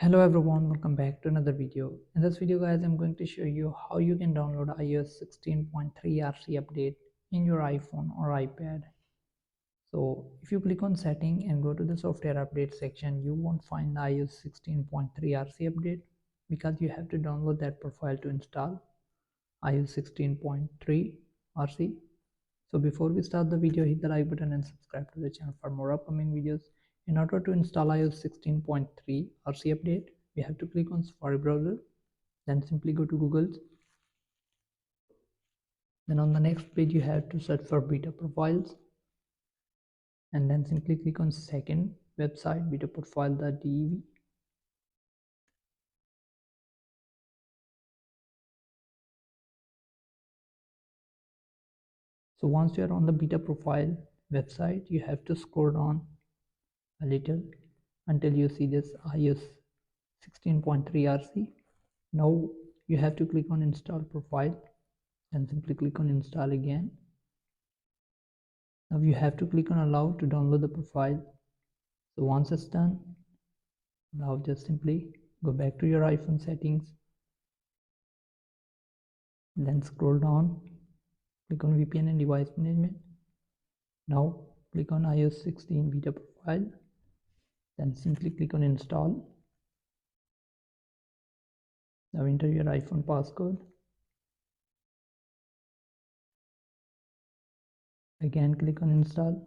Hello everyone, welcome back to another video. In this video guys, I'm going to show you how you can download iOS 16.3 RC update in your iPhone or iPad. So if you click on setting and go to the software update section, you won't find the iOS 16.3 RC update because you have to download that profile to install iOS 16.3 RC. So before we start the video, hit the like button and subscribe to the channel for more upcoming videos. In order to install iOS 16.3 RC update, we have to click on Safari browser, then simply go to Google. Then on the next page, you have to search for beta profiles, and then simply click on second website, betaprofile.dev. So once you are on the beta profile website, you have to scroll down a little until you see this iOS 16.3 RC. Now you have to click on install profile and simply click on install again. Now you have to click on allow to download the profile. So once it's done, now just simply go back to your iPhone settings, then scroll down, click on VPN and device management. Now click on iOS 16 beta profile, then simply click on install. Now enter your iPhone passcode. Again click on install.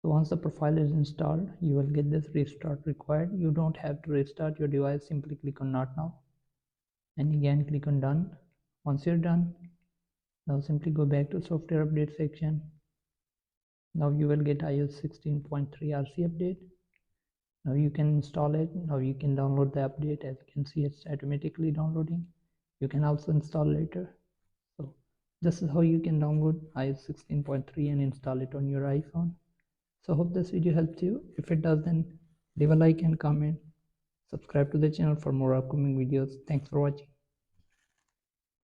So once the profile is installed, you will get this restart required. You don't have to restart your device, simply click on not now and again click on done. Once you're done, now simply go back to software update section. Now you will get iOS 16.3 RC update. Now you can install it. Now you can download the update. As you can see, it's automatically downloading. You can also install later. So this is how you can download iOS 16.3 and install it on your iPhone. So hope this video helped you. If it does, then leave a like and comment. Subscribe to the channel for more upcoming videos. Thanks for watching.